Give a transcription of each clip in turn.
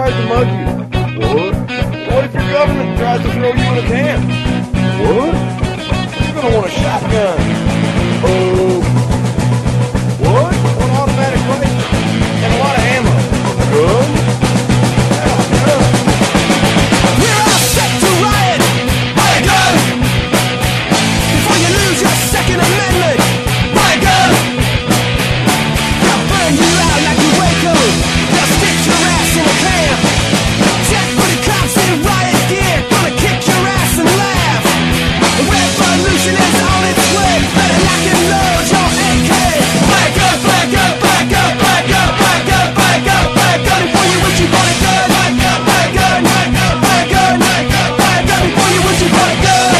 tries to mug you? What? What if your government tries to throw you in a can? What? You're gonna want a shotgun. Oh. What? An automatic rifle. And a lot of ammo. Good? Yeah, good. We're all set to riot. Buy a gun before you lose your Second Amendment. Buy a gun. They'll burn you out like a Waco. They'll stick your ass in a camp. Jackbooted cops in riot gear, gonna kick your ass and laugh. The revolution is on its way. Better lock and load your AK. Buy a gun, buy a gun, buy a gun, buy a gun, buy a gun, buy a gun, buy a gun before you wish you bought a gun. Buy a gun, buy a gun, buy a gun, buy a gun, buy a gun, buy a gun before you wish you bought a gun.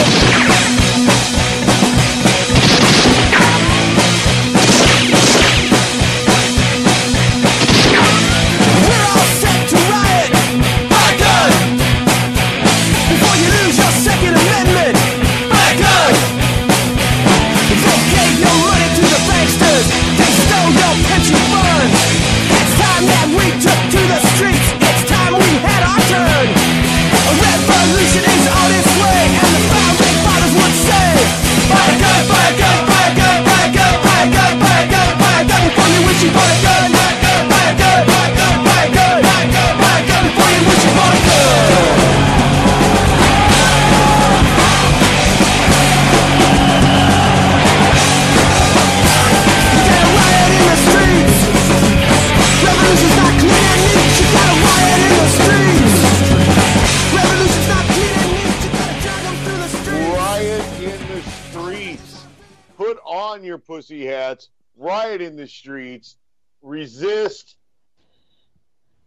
We're all set to riot. Buy a gun before you lose your Second Amendment. Buy a gun. They gave your money to the banksters. They stole your pension fund. It's time that we took to the streets. It's time we had our turn. A revolution is on its way, and the founding fathers would say, buy a gun, buy a gun, buy a gun, buy a gun, buy a gun, buy a gun, buy a gun before you wish you bought a gun. Buy a gun, buy a gun, buy a gun, buy a gun, buy a gun, buy a gun before you wish you bought a gun. Riot in the streets. Revolution's not clean and neat. You gotta riot in the streets. Revolution's not clean and neat. You gotta drag them through the streets. Riot in the streets. Put on your pussy hats. Riot in the streets. Resist.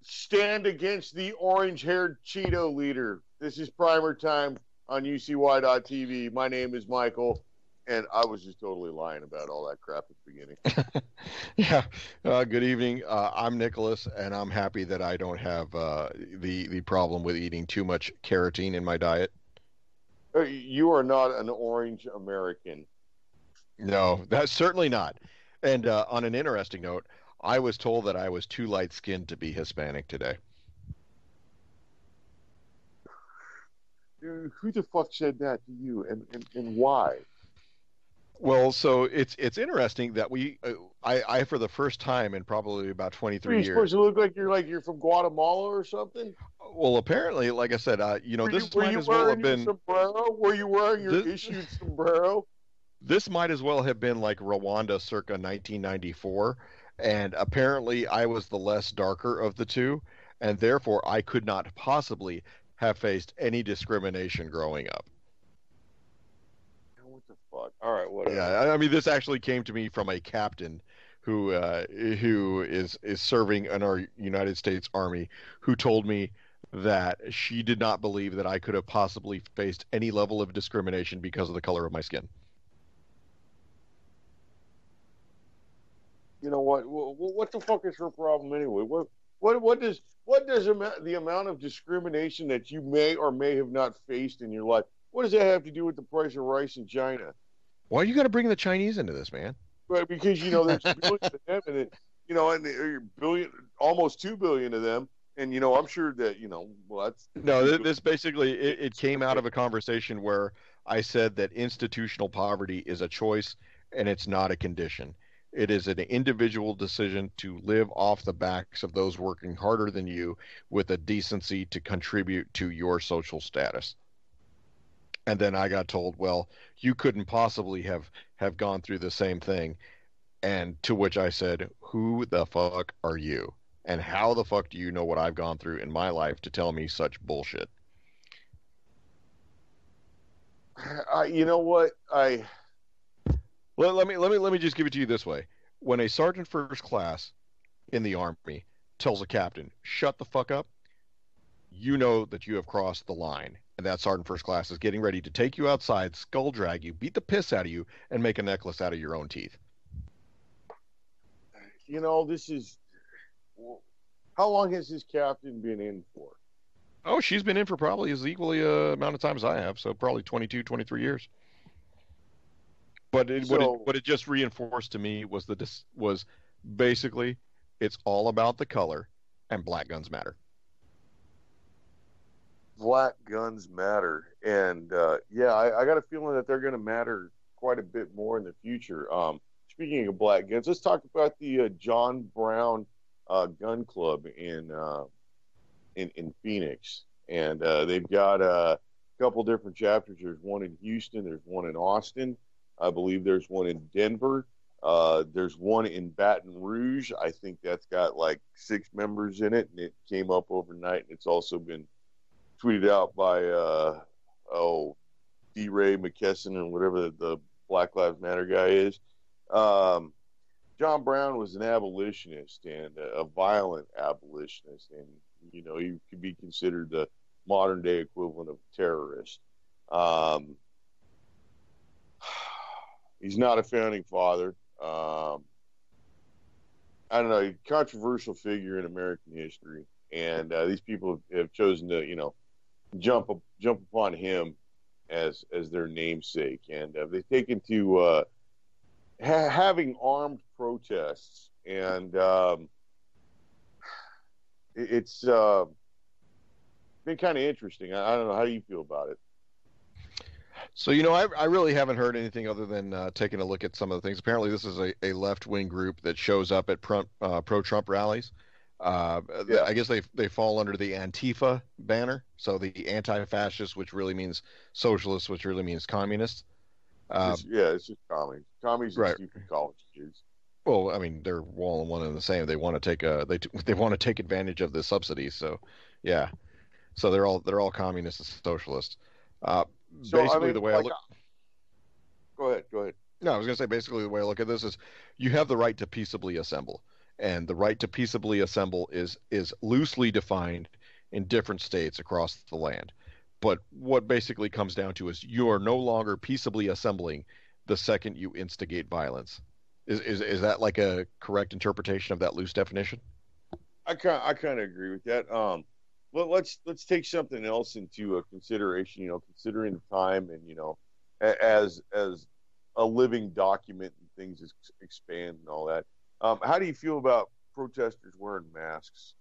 Stand against the orange-haired Cheeto leader. This is Primer Time on UCY.tv. My name is Michael, and I was just totally lying about all that crap at the beginning. Yeah. Good evening. I'm Nicholas, and I'm happy that I don't have the problem with eating too much carotene in my diet. You are not an orange American. No, that's certainly not. And on an interesting note, I was told that I was too light-skinned to be Hispanic today. Dude, who the fuck said that to you, and why? Well, so it's interesting that I for the first time in probably about 23 You're years. supposed to look like you're from Guatemala or something. Well, apparently, like I said, this might as well have been. Sombrero? Were you wearing your issued sombrero? This might as well have been like Rwanda circa 1994, and apparently I was the less darker of the two, and therefore I could not possibly have faced any discrimination growing up. What the fuck? All right, whatever. Yeah, I mean, this actually came to me from a captain who is serving in our United States Army, who told me that she did not believe that I could have possibly faced any level of discrimination because of the color of my skin. You know what? What the fuck is her problem anyway? What does the amount of discrimination that you may or may have not faced in your life? What does that have to do with the price of rice in China? Why you got to bring the Chinese into this, man? Right, because there's billions of them, and and almost 2 billion of them, and I'm sure that that's this basically it came out of a conversation where I said that institutional poverty is a choice and it's not a condition. It is an individual decision to live off the backs of those working harder than you with a decency to contribute to your social status. And then I got told, well, you couldn't possibly have gone through the same thing. And to which I said, who the fuck are you? And how the fuck do you know what I've gone through in my life to tell me such bullshit? You know what? Let me just give it to you this way. When a sergeant first class in the Army tells a captain, shut the fuck up, you know that you have crossed the line. And that sergeant first class is getting ready to take you outside, skull drag you, beat the piss out of you, and make a necklace out of your own teeth. This is... How long has this captain been in for? Oh, she's been in for probably as equally amount of time as I have, so probably 22, 23 years. But what it just reinforced to me was basically it's all about the color, and black guns matter. black guns matter, and yeah, I got a feeling that they're going to matter quite a bit more in the future. Speaking of black guns, let's talk about the John Brown Gun Club in Phoenix, and they've got a couple different chapters. There's one in Houston, there's one in Austin, I believe there's one in Denver. There's one in Baton Rouge. I think that's got like 6 members in it, and it came up overnight. And it's also been tweeted out by D. Ray McKesson or whatever the Black Lives Matter guy is. John Brown was an abolitionist and a violent abolitionist, and you know he could be considered the modern day equivalent of a terrorist. He's not a founding father. I don't know, controversial figure in American history, and these people have chosen to, you know, jump upon him as their namesake, and they've taken to having armed protests, and it's been kind of interesting. I don't know, how do you feel about it? So, you know, I really haven't heard anything other than taking a look at some of the things. Apparently, this is a left-wing group that shows up at pro-Trump rallies. Yeah. I guess they fall under the Antifa banner, so the anti-fascist, which really means socialist, which really means communist. It's just commies. Commies and stupid college kids. Well, I mean, they're all one and the same. They want to take they want to take advantage of the subsidies. So, yeah. So they're all communists and socialists. Basically, I mean, the way I look. Go ahead. No, I was going to say basically the way I look at this is you have the right to peaceably assemble, and the right to peaceably assemble is loosely defined in different states across the land. But what basically comes down to is you are no longer peaceably assembling the second you instigate violence. Is that like a correct interpretation of that loose definition? I kind of agree with that. Well, let's take something else into consideration. You know, considering the time, and you know, as a living document and things expand and all that. How do you feel about protesters wearing masks?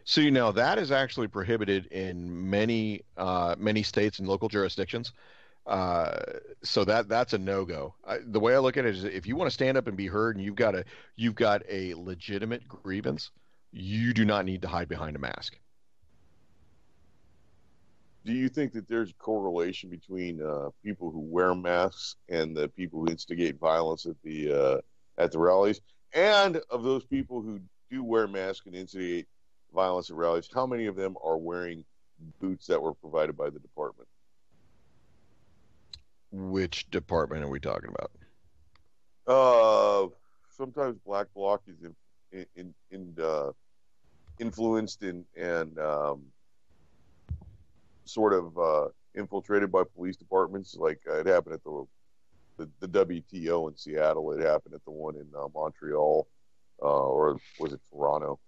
So, you know, that is actually prohibited in many states and local jurisdictions. So that's a no-go. The way I look at it is, if you want to stand up and be heard, and you've got a legitimate grievance, you do not need to hide behind a mask. Do you think that there's a correlation between people who wear masks and the people who instigate violence at the rallies? And of those people who do wear masks and instigate violence at rallies, how many of them are wearing boots that were provided by the department? Which department are we talking about? Sometimes Black Bloc is influenced and sort of infiltrated by police departments. Like it happened at the WTO in Seattle. It happened at the one in Montreal, or was it Toronto?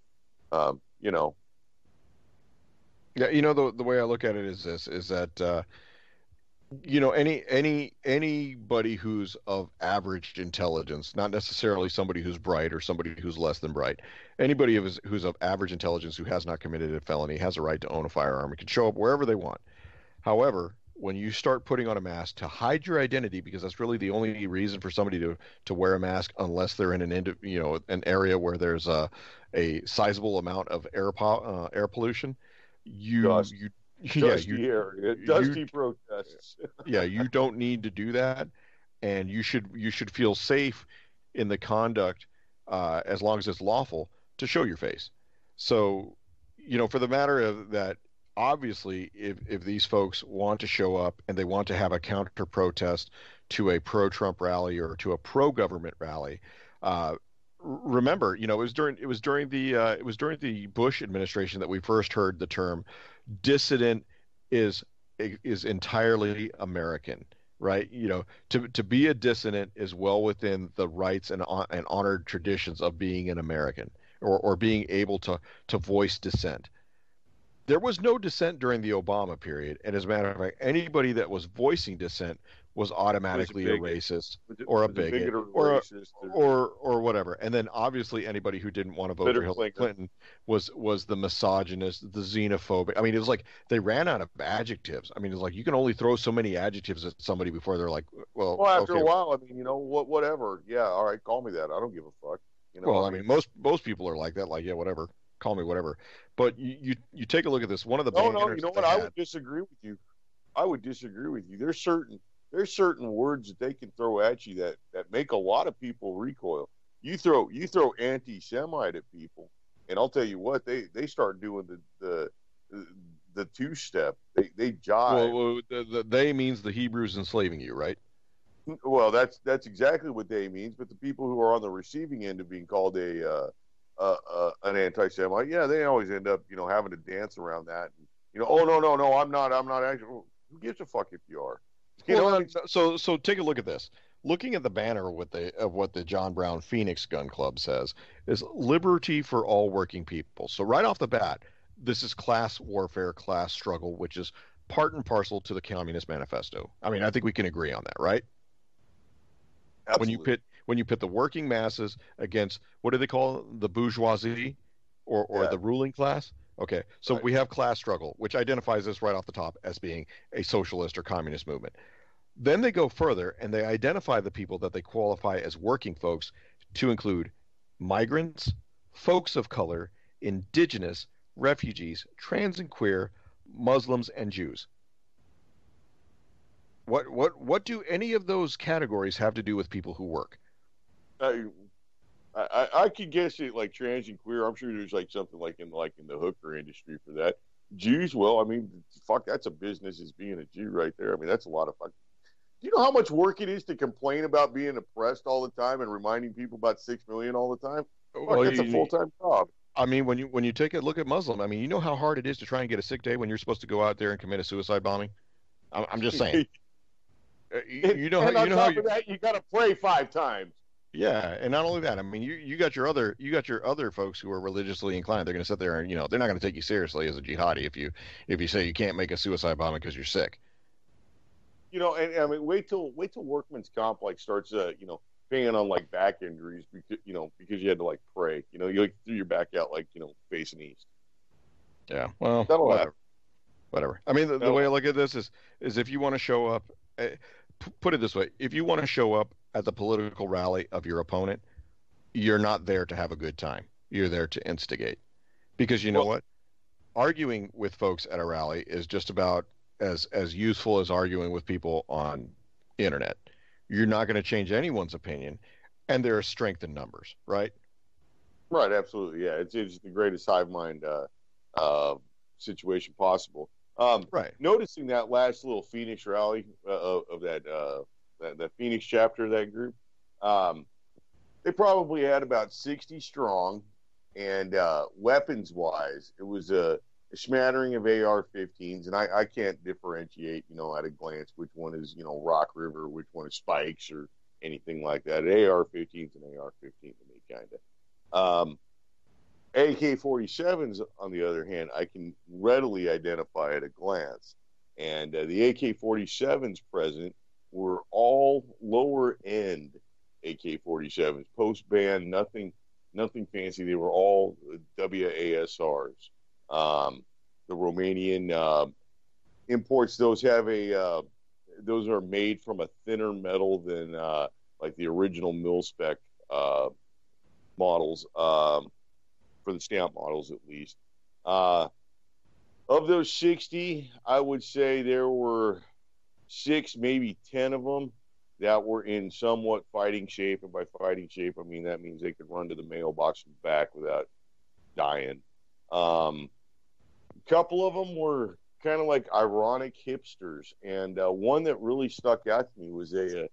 You know. Yeah, you know, the way I look at it is this: is that you know, anybody who's of average intelligence, not necessarily somebody who's bright or somebody who's less than bright, anybody who's of average intelligence who has not committed a felony has a right to own a firearm and can show up wherever they want. However, when you start putting on a mask to hide your identity, because that's really the only reason for somebody to wear a mask, unless they're in an area where there's a sizable amount of air pollution, dusty protests. Yeah, you don't need to do that, and you should feel safe in the conduct as long as it's lawful to show your face. So, you know, for the matter of that, obviously, if these folks want to show up and they want to have a counter protest to a pro-Trump rally or to a pro-government rally, remember, you know, it was during the Bush administration that we first heard the term dissident is entirely American, right? You know, to be a dissident is well within the rights and honored traditions of being an American, or being able to voice dissent. There was no dissent during the Obama period, and as a matter of fact, anybody that was voicing dissent was automatically a bigot. racist or a bigot or or racist or whatever. And then obviously anybody who didn't want to vote for bitter Hillary clinger. Clinton was the misogynist, the xenophobic. I mean, it was like they ran out of adjectives. I mean, it's like you can only throw so many adjectives at somebody before they're like, well, Well, after okay. a while, I mean, you know, whatever. Yeah, all right, call me that. I don't give a fuck. You know, Well, I mean, most people are like that. Like, yeah, whatever, call me whatever. But you take a look at this. One of the no, banners you know that what? they I had. would disagree with you. I would disagree with you. There's certain words that they can throw at you that make a lot of people recoil. You throw anti-Semite at people, and I'll tell you what, they start doing the two-step. They jive. Well, they means the Hebrews enslaving you, right? Well, that's exactly what they means. But the people who are on the receiving end of being called an anti-Semite, yeah, they always end up, you know, having to dance around that. And, you know, oh no, I'm not actually. Well, who gives a fuck if you are? You know, So take a look at this. Looking at the banner of what the John Brown Phoenix Gun Club says is liberty for all working people. So right off the bat, this is class warfare, class struggle, which is part and parcel to the Communist Manifesto. I mean, I think we can agree on that, right? absolutely. When you pit the working masses against what do they call the bourgeoisie or Yeah. the ruling class? Okay, so Right. we have class struggle, which identifies this right off the top as being a socialist or communist movement. Then they go further and they identify the people that they qualify as working folks to include migrants, folks of color, indigenous, refugees, trans and queer, Muslims, and Jews. What do any of those categories have to do with people who work? I could guess it like trans and queer. I'm sure there's like something like in the hooker industry for that. Jews, well, I mean, fuck, that's a business as being a Jew right there. I mean, that's a lot of fun. Do you know how much work it is to complain about being oppressed all the time and reminding people about 6 million all the time? Fuck, Well, that's a full-time job. I mean, when you take a look at Muslim, I mean, you know how hard it is to try and get a sick day when you're supposed to go out there and commit a suicide bombing. I'm just saying. You know and how on you know how top of that, you got to pray 5 times. yeah, and not only that, I mean, you got your other folks who are religiously inclined. They're going to sit there and they're not going to take you seriously as a jihadi if you say you can't make a suicide bombing because you're sick. You know, and I mean, wait till workman's comp like starts, paying on like back injuries because you had to like pray. You know, you like threw your back out like facing east. Yeah, well, That'll happen. whatever. I mean, the way I look at this is if you want to show up, put it this way: if you want to show up at the political rally of your opponent, you're not there to have a good time. You're there to instigate, because you know what? Arguing with folks at a rally is just about as useful as arguing with people on the internet. You're not going to change anyone's opinion, and there is strength in numbers, right? Right, absolutely, yeah. It's the greatest hive mind situation possible. Right. Noticing that last little Phoenix rally of that Phoenix chapter of that group, they probably had about 60 strong, and weapons wise, it was a smattering of AR-15s, and I can't differentiate, at a glance which one is Rock River, which one is Spikes or anything like that. AR-15's an AR-15 to me, kind of. AK-47s, on the other hand, I can readily identify at a glance. And the AK-47s present were all lower end AK-47s, post band, nothing fancy. They were all WASRs. The Romanian imports, those are made from a thinner metal than like the original mil spec models. For the stamp models, at least. Of those 60, I would say there were 6, maybe 10 of them that were in somewhat fighting shape. And by fighting shape, I mean that means they could run to the mailbox and back without dying. A couple of them were kind of like ironic hipsters. And one that really stuck out to me was a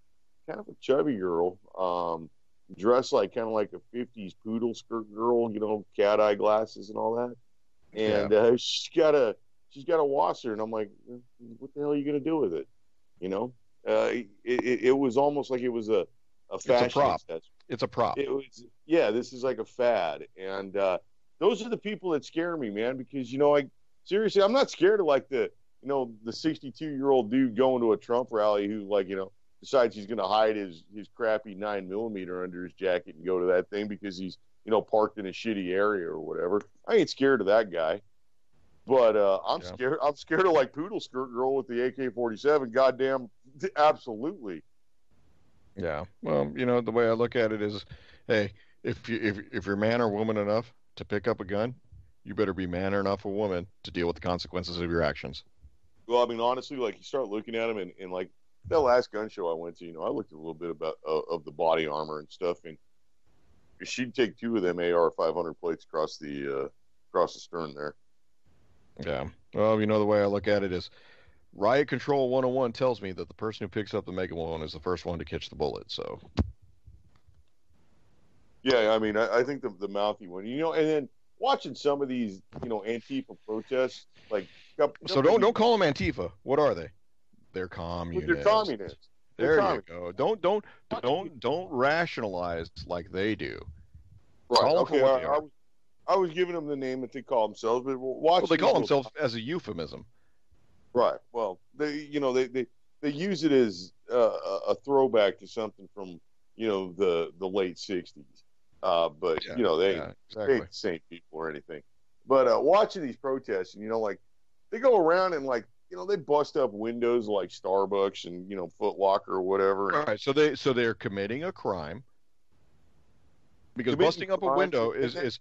kind of a chubby girl. Dressed like kind of like a 50s poodle skirt girl, cat eye glasses and all that. And she's got a wasser, and I'm like, what the hell are you gonna do with it? It was almost like it was a fashion. It's a prop. It's a prop. It was, yeah. This is like a fad, and those are the people that scare me, man. Because seriously, I'm not scared of like the the 62-year-old dude going to a Trump rally who, like, decides he's going to hide his crappy 9mm under his jacket and go to that thing because he's, parked in a shitty area or whatever. I ain't scared of that guy. But I'm scared. I'm scared of, like, Poodle Skirt Girl with the AK-47. Goddamn, absolutely. Yeah. Well, the way I look at it is, hey, if you're man or woman enough to pick up a gun, you better be man or enough a woman to deal with the consequences of your actions. Well, I mean, honestly, like, you start looking at them, and like that last gun show I went to, I looked a little bit about of the body armor and stuff, and she'd take 2 of them AR 500 plates across the stern there. Yeah. Well, the way I look at it is, Riot Control 101 tells me that the person who picks up the Mega 1 is the first one to catch the bullet. So. Yeah, I mean, I think the mouthy one, and then watching some of these, Antifa protests, like. So don't call them Antifa. What are they? They're communists. They're communists. There you go. Don't rationalize like they do. Right. Call them Okay. for what they are. I was giving them the name that they call themselves, but they call themselves as a euphemism. Right. Well, they use it as a throwback to something from the late '60s. But they ain't the same people or anything. But watching these protests, and like they go around and like they bust up windows like Starbucks and Foot Locker or whatever. All right. So they're committing a crime because busting up a window is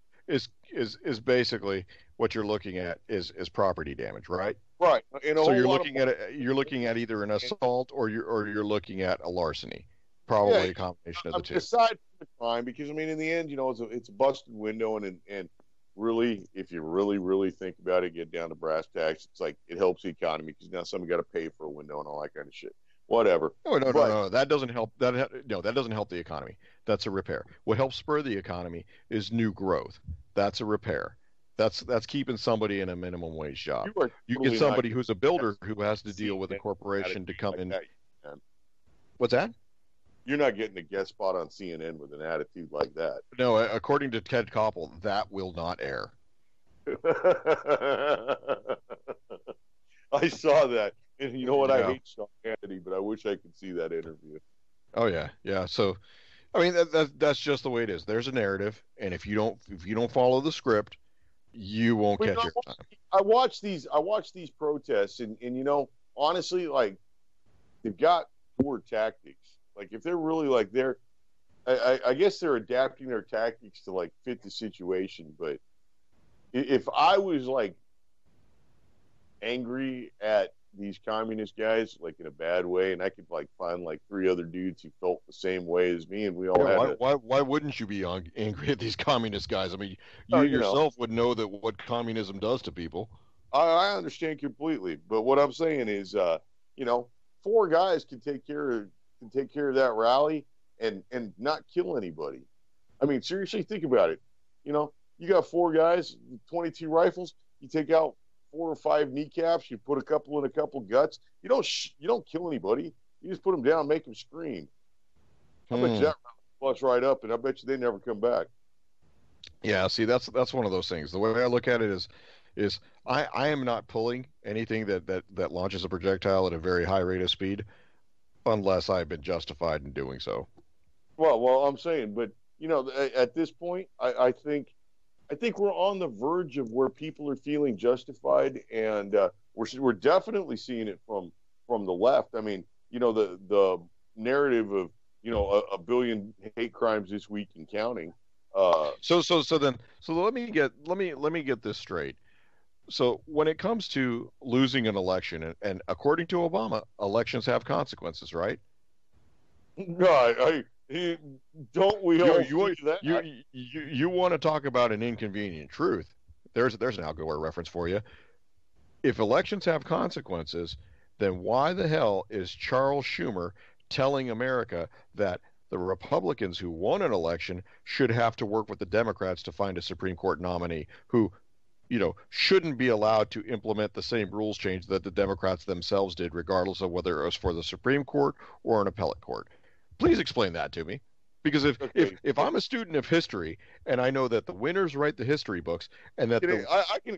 basically what you're looking at is property damage, right? Right. So you're looking at either an assault or you're looking at a larceny, probably a combination of the two. Aside from the crime, because I mean, in the end, it's a busted window, and really, if you really think about it, get down to brass tacks, it's like it helps the economy because now somebody got to pay for a window and all that kind of shit. Whatever. No. That doesn't help. That doesn't help the economy. That's a repair. What helps spur the economy is new growth. That's a repair. That's keeping somebody in a minimum wage job. You get somebody who's a builder who has to deal with a corporation to come in. What's that? You're not getting a guest spot on CNN with an attitude like that. No, according to Ted Koppel, that will not air. I saw that. And you know what? I hate Sean Hannity, but I wish I could see that interview. Oh yeah. So, I mean, that's just the way it is. There's a narrative, and if you don't follow the script, you won't catch your time. I watch these protests, and honestly, like, they've got poor tactics. Like, if they're really like I guess they're adapting their tactics to like fit the situation. But if I was like angry at these communist guys, like in a bad way, and I could like find like 3 other dudes who felt the same way as me, and we all had why wouldn't you be angry at these communist guys? I mean, you yourself would know that what communism does to people. I understand completely, but what I'm saying is, 4 guys can take care of that rally and not kill anybody. I mean, seriously, think about it. You got 4 guys, 22 rifles. You take out 4 or 5 kneecaps. You put a couple in a couple guts. You don't kill anybody. You just put them down, make them scream. I bet you that flush right up, and I bet you they never come back. Yeah, see, that's one of those things. The way I look at it is I am not pulling anything that launches a projectile at a very high rate of speed unless I've been justified in doing so. Well, I'm saying, but at this point, I think we're on the verge of where people are feeling justified, and we're definitely seeing it from the left. I mean, the narrative of a billion hate crimes this week and counting. So let me get this straight. So when it comes to losing an election, and according to Obama, elections have consequences, right? No, don't we all see that? You want to talk about an inconvenient truth? There's an Al Gore reference for you. If elections have consequences, then why the hell is Charles Schumer telling America that the Republicans who won an election should have to work with the Democrats to find a Supreme Court nominee who, shouldn't be allowed to implement the same rules change that the Democrats themselves did, regardless of whether it was for the Supreme Court or an appellate court? Please explain that to me. Because if I'm a student of history and I know that the winners write the history books and that I can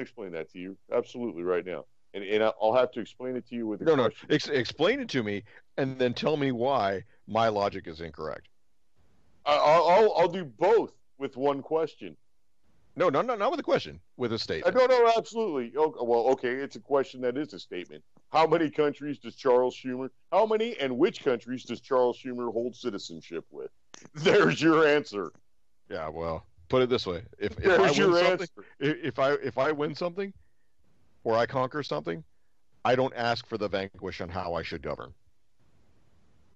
explain that to you absolutely right now. And I'll have to explain it to you with a No, no. question. Explain it to me, and then tell me why my logic is incorrect. I'll do both with one question. No, not with a question, with a statement. No, absolutely. Well, okay, it's a question that is a statement. How many countries does Charles Schumer? How many and which countries does Charles Schumer hold citizenship with? There's your answer. Yeah, well, put it this way: if I There's win your something, answer. if I win something, or I conquer something, I don't ask for the vanquish on how I should govern.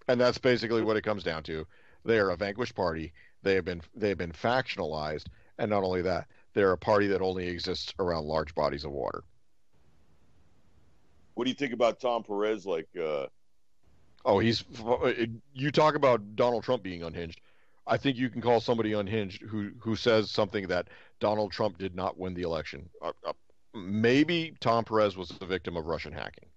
And that's basically what it comes down to. They are a vanquished party. They have been factionalized, and not only that, they're a party that only exists around large bodies of water. What do you think about Tom Perez? Oh, you talk about Donald Trump being unhinged. I think you can call somebody unhinged who says something that Donald Trump did not win the election. Maybe Tom Perez was a victim of Russian hacking.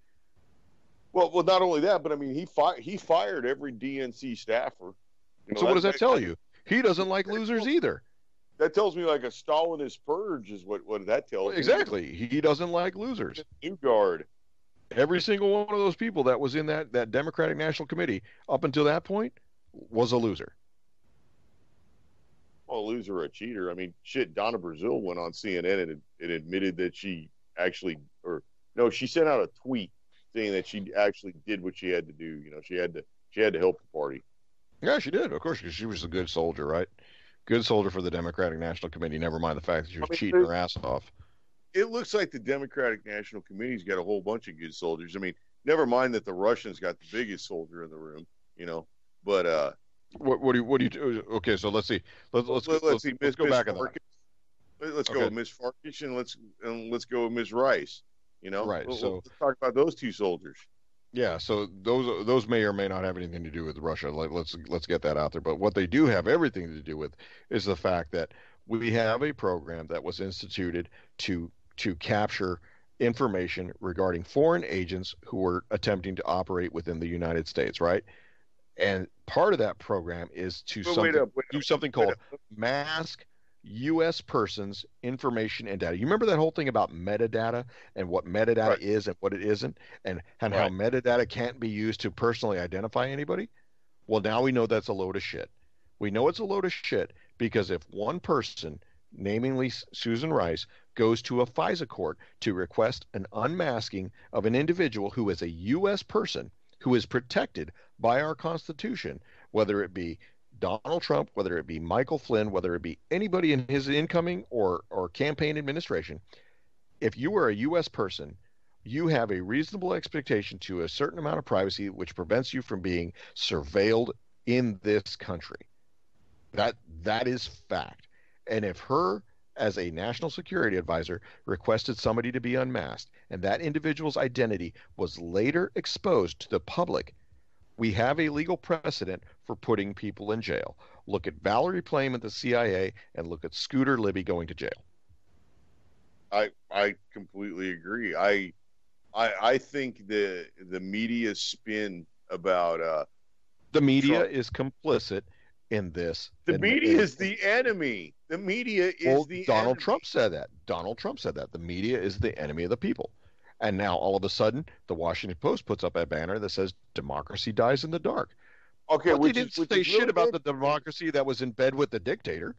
Well, not only that, but I mean, he fired every DNC staffer. So what does that tell you? He doesn't like losers either. That tells me like a Stalinist purge is what that tells me. Exactly. He doesn't like losers. New guard. Every single one of those people that was in that Democratic National Committee up until that point was a loser. Well, a loser or a cheater. I mean, shit, Donna Brazil went on CNN and admitted that she sent out a tweet saying that she actually did what she had to do. You know, she had to help the party. Yeah, she did, of course, because she was a good soldier, right? Good soldier for the Democratic National Committee. Never mind the fact that she was cheating her ass off. It looks like the Democratic National Committee's got a whole bunch of good soldiers. I mean, never mind that the Russians got the biggest soldier in the room, you know. But what do you do? Okay, so let's see. Let's see. Let's go back on that. Let's go with Miss Farkas and let's go with Miss Rice. You know, right? So let's talk about those two soldiers. Yeah, so those may or may not have anything to do with Russia. Let's get that out there. But what they do have everything to do with is the fact that we have a program that was instituted to capture information regarding foreign agents who were attempting to operate within the United States, right? And part of that program is to do something called mask U.S. persons' information and data. You remember that whole thing about metadata and what metadata is and what it isn't, and how metadata can't be used to personally identify anybody? Well, now we know that's a load of shit. We know it's a load of shit because if one person, namely Susan Rice, goes to a FISA court to request an unmasking of an individual who is a U.S. person who is protected by our Constitution, whether it be Donald Trump, whether it be Michael Flynn, whether it be anybody in his incoming or campaign administration, if you are a U.S. person, you have a reasonable expectation to a certain amount of privacy which prevents you from being surveilled in this country. That is fact. And if her, as a national security advisor, requested somebody to be unmasked, and that individual's identity was later exposed to the public, we have a legal precedent for putting people in jail. Look at Valerie Plame at the CIA and look at Scooter Libby going to jail. I completely agree. I think the media spin about the media Trump is complicit in this. The media is the enemy. The media is the Donald enemy. Trump said that. Donald Trump said that. The media is the enemy of the people. And now all of a sudden, the Washington Post puts up a banner that says democracy dies in the dark. Okay, but they didn't say shit about the democracy that was in bed with the dictator.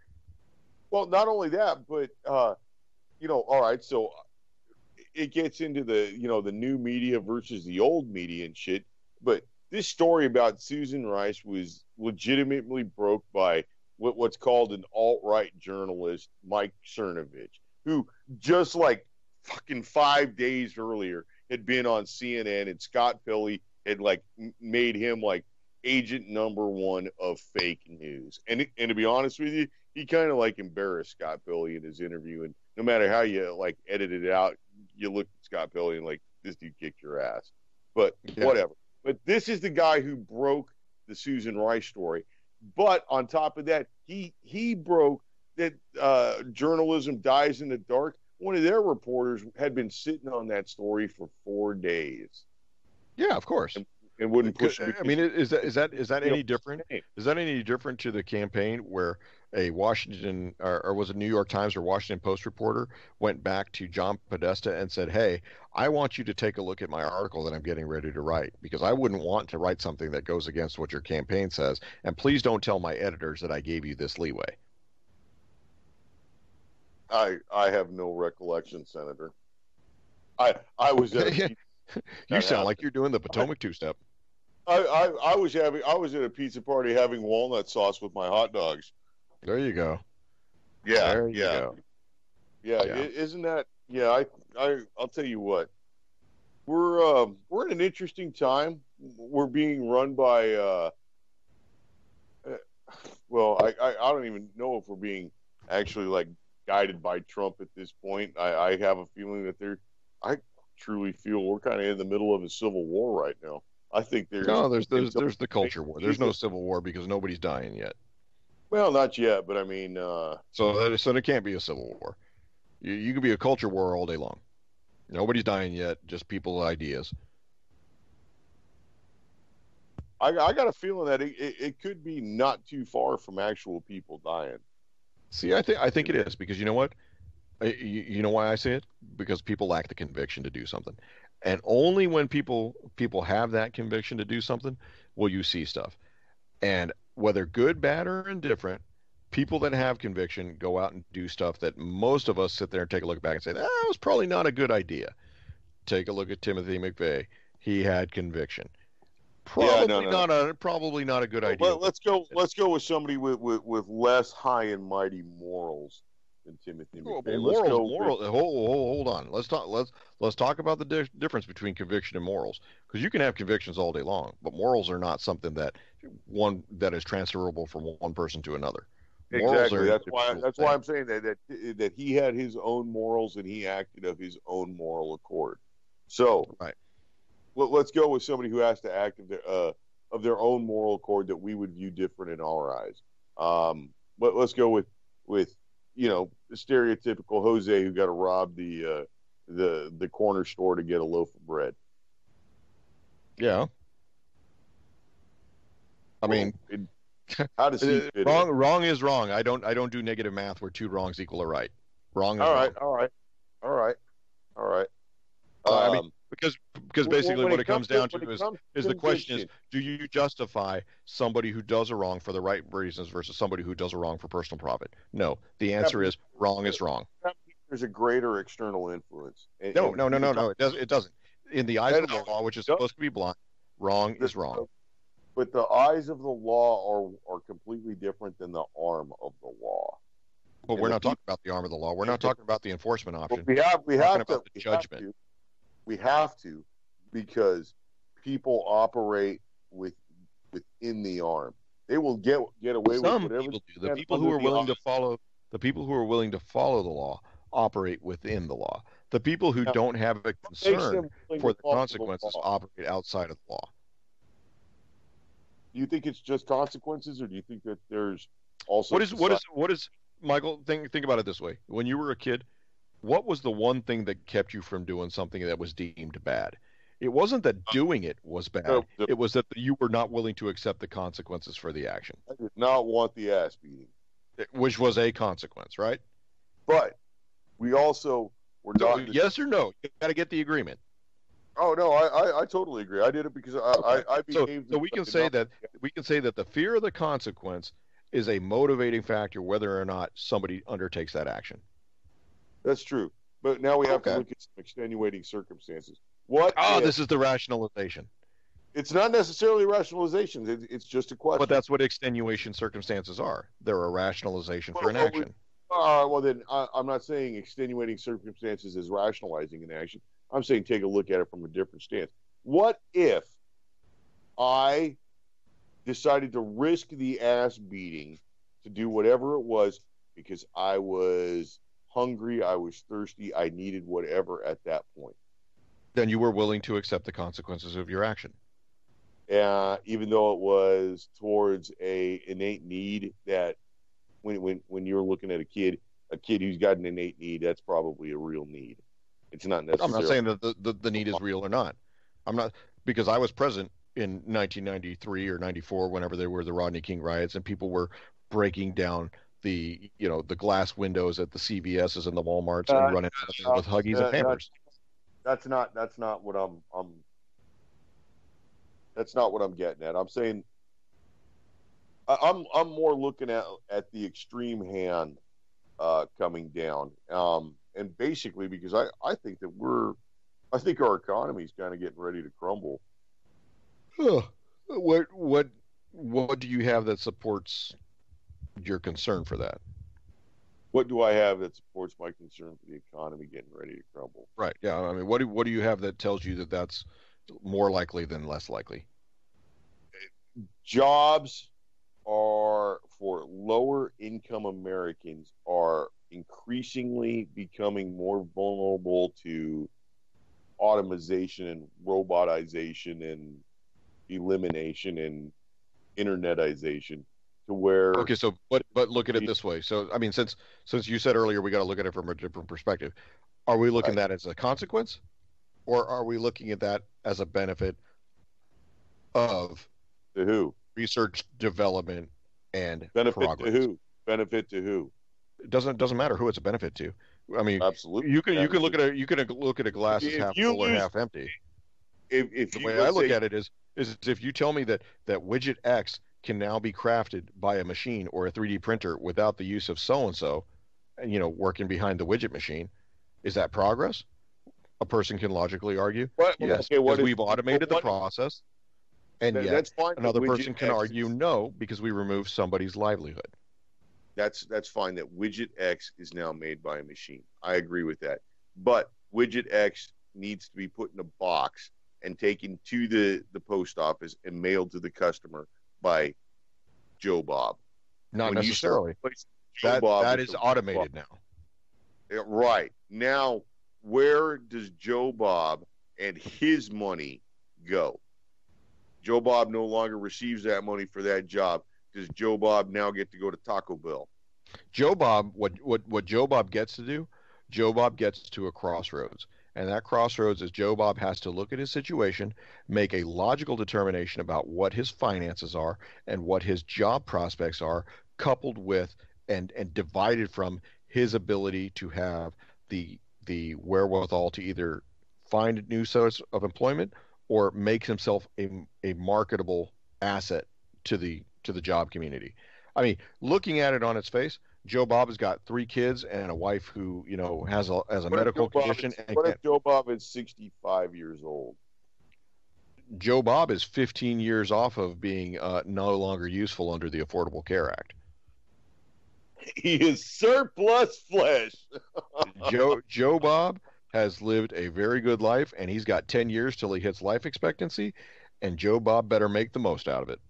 Well, not only that, but all right, so it gets into the the new media versus the old media and shit. But this story about Susan Rice was legitimately broke by what's called an alt-right journalist, Mike Cernovich, who just like fucking 5 days earlier had been on CNN, and Scott Pelley had like made him like agent number one of fake news. And to be honest with you, he kind of like embarrassed Scott Pelley in his interview. And no matter how you like edited it out, you look at Scott Pelley and like, this dude kicked your ass. But whatever. But this is the guy who broke the Susan Rice story. But on top of that, he broke that journalism dies in the dark. One of their reporters had been sitting on that story for 4 days. Yeah, of course. And wouldn't push. I mean, is that any different? Is that any different to the campaign where a Washington or was it New York Times or Washington Post reporter went back to John Podesta and said, "Hey, I want you to take a look at my article that I'm getting ready to write because I wouldn't want to write something that goes against what your campaign says, and please don't tell my editors that I gave you this leeway." I have no recollection, Senator. I was at a, You sound like you're doing the Potomac two-step. I was at a pizza party having walnut sauce with my hot dogs. There you go. Yeah, There you yeah, go. yeah. Yeah. Isn't that? Yeah, I'll tell you what. We're in an interesting time. We're being run by well, I don't even know if we're being actually like guided by Trump at this point. I have a feeling that I truly feel we're kind of in the middle of a civil war right now. I think there's the culture war. There's no civil war because nobody's dying yet. Well, not yet, but I mean, So there can't be a civil war. You can be a culture war all day long. Nobody's dying yet, just people's ideas. I got a feeling that it could be not too far from actual people dying. See, I think it is because you know what? You know why I say it? Because people lack the conviction to do something, and only when people have that conviction to do something will you see stuff. And whether good, bad, or indifferent, people that have conviction go out and do stuff that most of us sit there and take a look back and say, that was probably not a good idea. Take a look at Timothy McVeigh. He had conviction. Probably not a good idea. Well, let's go with somebody with less high and mighty morals than Timothy McVeigh. Hold on. Let's talk about the difference between conviction and morals, because you can have convictions all day long, but morals are not something that is transferable from one person to another. Exactly. That's why I'm saying that he had his own morals and he acted of his own moral accord. So, right. Let's go with somebody who has to act of their own moral accord that we would view different in our eyes. Let's go with the stereotypical Jose who got to rob the corner store to get a loaf of bread. Yeah. I mean, how does he fit wrong? in? Wrong is wrong. I don't do negative math where two wrongs equal a right. Wrong is wrong. All right. I mean, because basically what it comes down to is the question is, do you justify somebody who does a wrong for the right reasons versus somebody who does a wrong for personal profit? No. The answer is wrong is wrong. There's a greater external influence. No. It doesn't. In the eyes of the law, which is supposed to be blind, wrong is wrong. But the eyes of the law are completely different than the arm of the law. But we're not talking about the arm of the law. We're not talking about the enforcement option. We have about the judgment. We have to, because people operate within the arm. They will get away with whatever. People do. The people who are willing to follow the law operate within the law. The people who don't have a concern for the consequences operate outside of the law. Do you think it's just consequences, or do you think that there's also what is Michael? Think about it this way: when you were a kid, what was the one thing that kept you from doing something that was deemed bad? It wasn't that doing it was bad. It was that you were not willing to accept the consequences for the action. I did not want the ass beating, which was a consequence, right? But we also were not. Yes or no? You got to get the agreement. Oh no, I totally agree. I did it because I behaved. So we can say that the fear of the consequence is a motivating factor whether or not somebody undertakes that action. That's true. But now we have to look at some extenuating circumstances. This is the rationalization. It's not necessarily rationalization. It's just a question. But that's what extenuation circumstances are. They're a rationalization for an action. Well, then I'm not saying extenuating circumstances is rationalizing an action. I'm saying take a look at it from a different stance. What if I decided to risk the ass beating to do whatever it was because I was hungry, I was thirsty, I needed whatever at that point? Then you were willing to accept the consequences of your action. Even though it was towards a innate need that when you're looking at a kid who's got an innate need, that's probably a real need. It's not necessarily. I'm not saying that the need is real or not. I'm not, because I was present in 1993 or 94 whenever there were the Rodney King riots and people were breaking down the glass windows at the CVS's and the WalMarts and running out of there with Huggies and Pampers. That's not what that's not what I'm getting at. I'm saying I'm more looking at the extreme hand coming down, and basically because I think that I think our economy is kind of getting ready to crumble. What do you have that supports your concern for that? What do I have that supports my concern for the economy getting ready to crumble? Right. Yeah. I mean, what do you have that tells you that that's more likely than less likely? Jobs are for lower income Americans are increasingly becoming more vulnerable to automation and robotization and elimination and internetization, to where Okay, so but look at it this way. So I mean, since you said earlier we got to look at it from a different perspective, are we looking at that as a consequence, or are we looking at that as a benefit of to who? Research, development, and Benefit progress? to who? Benefit to who? It doesn't matter who it's a benefit to. I mean, Absolutely. you can look at a glass as half full or half empty. If The way I look at it is if you tell me that widget X can now be crafted by a machine or a 3D printer without the use of so and so, working behind the widget machine, is that progress? A person can logically argue, yes, because we've automated the process, and yet that's fine. another person can argue no, because we removed somebody's livelihood. That's fine that widget X is now made by a machine. I agree with that. But widget X needs to be put in a box and taken to the post office and mailed to the customer by Joe Bob. Not necessarily. That is automated now. Right. Now, where does Joe Bob and his money go? Joe Bob no longer receives that money for that job. Does Joe Bob now get to go to Taco Bell? Joe Bob, what Joe Bob gets to do, Joe Bob gets to a crossroads. And that crossroads is Joe Bob has to look at his situation, make a logical determination about what his finances are and what his job prospects are, coupled with and divided from his ability to have the wherewithal to either find a new source of employment or make himself a marketable asset to the job community. I mean, looking at it on its face, Joe Bob has got 3 kids and a wife who, has a medical condition. What if Joe Bob is 65 years old? Joe Bob is 15 years off of being no longer useful under the Affordable Care Act. He is surplus flesh. Joe Bob has lived a very good life, and he's got 10 years till he hits life expectancy, and Joe Bob better make the most out of it.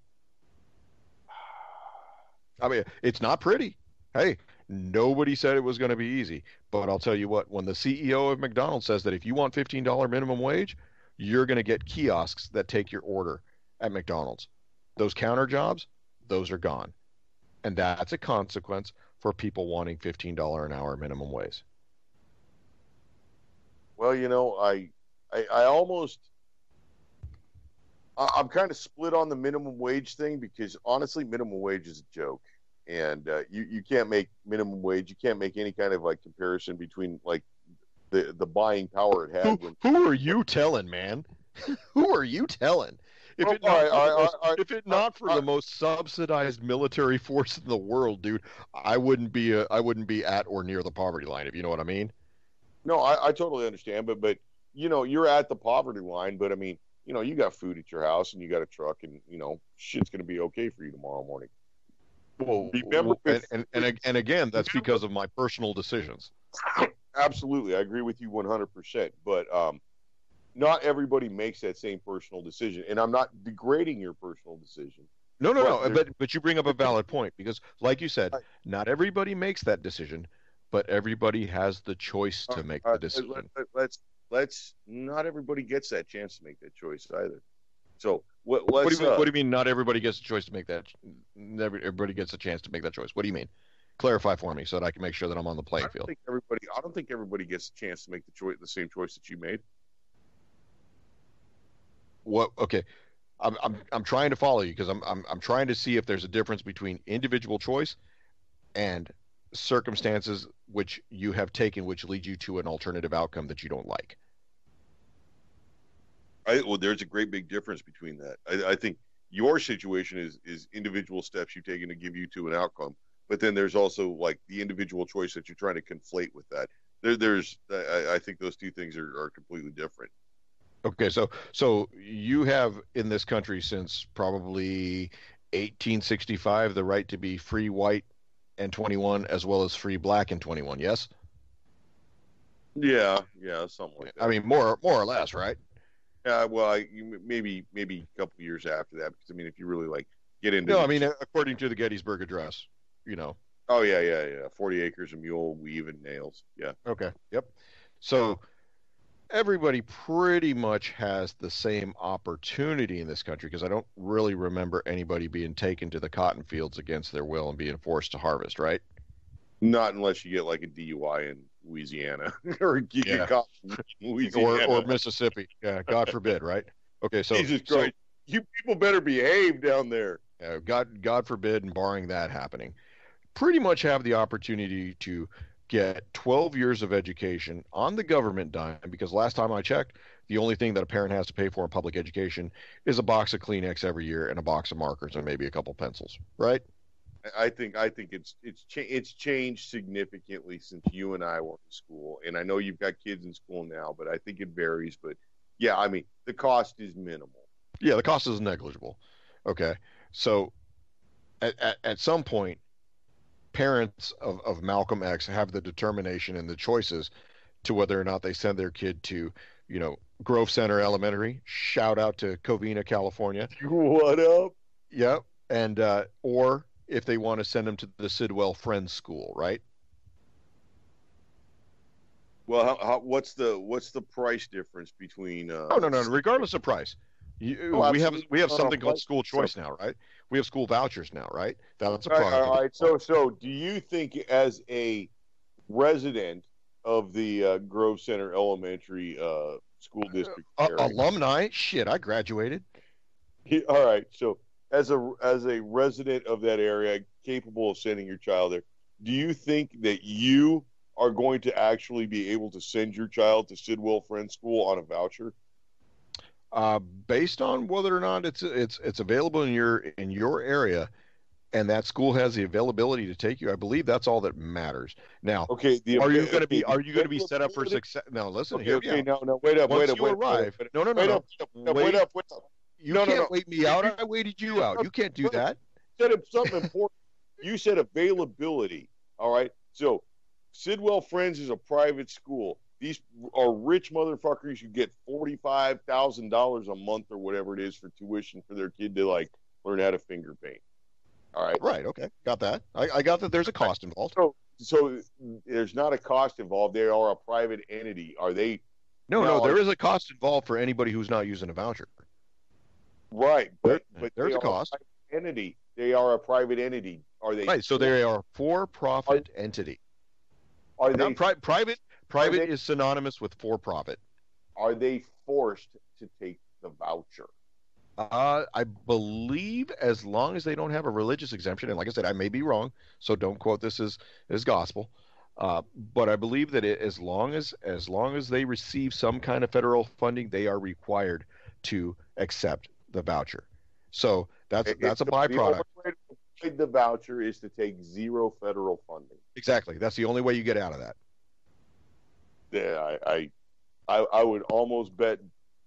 I mean, it's not pretty. Hey, nobody said it was going to be easy, but I'll tell you what, when the CEO of McDonald's says that if you want $15 minimum wage, you're going to get kiosks that take your order at McDonald's. Those counter jobs, those are gone. And that's a consequence for people wanting $15 an hour minimum wage. Well, I'm kind of split on the minimum wage thing, because honestly, minimum wage is a joke. And you can't make minimum wage. You can't make any kind of like comparison between like the buying power it had. Who are you telling, man? Who are you telling? If it not for the most subsidized military force in the world, dude, I wouldn't be at or near the poverty line, if you know what I mean. No, I totally understand, but you're at the poverty line, but I mean, you got food at your house and you got a truck, and shit's gonna be okay for you tomorrow morning. Well, and again, that's because of my personal decisions. Absolutely, I agree with you 100%. But not everybody makes that same personal decision, and I'm not degrading your personal decision. No. But you bring up a valid point, because, like you said, not everybody makes that decision, but everybody has the choice to make the decision. Let's not everybody gets that chance to make that choice either. So what do you mean? Not everybody gets a choice to make that. Everybody gets a chance to make that choice. What do you mean? Clarify for me so that I can make sure that I'm on the playing field. I don't think everybody gets a chance to make the same choice that you made. What? Okay, I'm trying to follow you, because I'm trying to see if there's a difference between individual choice and circumstances which you have taken which lead you to an alternative outcome that you don't like. Well, there's a great big difference between that. I think your situation is individual steps you've taken to give you to an outcome, but then there's also like the individual choice that you're trying to conflate with that. I think those two things are completely different. Okay, so you have in this country since probably 1865 the right to be free white and 21 as well as free black and 21, yes? Yeah, something like that. I mean, more or less, right? Yeah, well, maybe a couple years after that, because I mean, if you really like get into No, I mean, according to the Gettysburg Address, you know. Oh yeah. 40 acres, a mule, weave, and nails. Yeah. Okay. Yep. So everybody pretty much has the same opportunity in this country because I don't really remember anybody being taken to the cotton fields against their will and being forced to harvest, right? Not unless you get like a DUI in Louisiana or you get caught in Louisiana or Mississippi. Yeah, God forbid, right? Okay, so Jesus Christ, you people better behave down there. God forbid, and barring that happening, pretty much have the opportunity to get 12 years of education on the government dime, because last time I checked, the only thing that a parent has to pay for in public education is a box of Kleenex every year and a box of markers and maybe a couple pencils, right? I think it's changed significantly since you and I were in school, and I know you've got kids in school now, but I think it varies. But yeah, I mean, the cost is minimal. Yeah, the cost is negligible. Okay, so at some point, parents of Malcolm X have the determination and the choices to whether or not they send their kid to, Grove Center Elementary. Shout out to Covina, California. What up? Yep. And or if they want to send them to the Sidwell Friends School, right? Well, what's the price difference between? No. Regardless of price, we have something called school choice now, right? We have school vouchers now, right? That's a product. All right. So do you think, as a resident of the Grove Center Elementary school district alumni, shit, I graduated. All right. So as a resident of that area, capable of sending your child there, do you think that you are going to actually be able to send your child to Sidwell Friends School on a voucher? Based on whether or not it's available in your area, and that school has the availability to take you, I believe that's all that matters. Now, okay, are you going to be set up for success? Now, listen here. Okay, no, wait up. Wait up. You can't wait me out. I waited you out. You can't do that. You said something important. You said availability. All right. So, Sidwell Friends is a private school. These are rich motherfuckers who get $45,000 a month or whatever it is for tuition for their kid to learn how to finger paint. All right. Right. Okay. Got that. I got that. There's a cost involved. So there's not a cost involved. They are a private entity. Are they? No. There is a cost involved for anybody who's not using a voucher. But there's a cost. Entity. They are a private entity. Are they? Right. So they are a for-profit entity. Are they private? Private is synonymous with for-profit. Are they forced to take the voucher? I believe as long as they don't have a religious exemption, and like I said, I may be wrong, so don't quote this as gospel. But I believe that as long as they receive some kind of federal funding, they are required to accept the voucher. So that's a byproduct. The only way to take the voucher is to take zero federal funding. Exactly. That's the only way you get out of that. Yeah, I would almost bet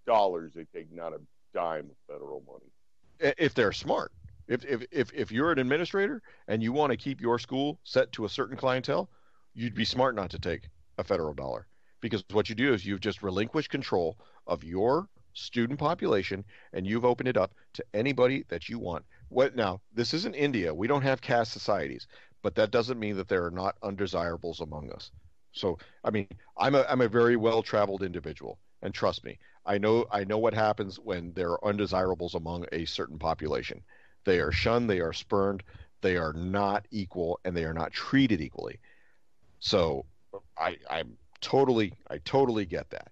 dollars they take not a dime of federal money. If they're smart. If you're an administrator and you want to keep your school set to a certain clientele, you'd be smart not to take a federal dollar, because what you do is you've just relinquished control of your student population and you've opened it up to anybody that you want. Now, this isn't India. We don't have caste societies, but that doesn't mean that there are not undesirables among us. So, I mean, I'm a very well-traveled individual, and trust me, I know what happens when there are undesirables among a certain population. They are shunned, they are spurned, they are not equal, and they are not treated equally. So, I totally get that.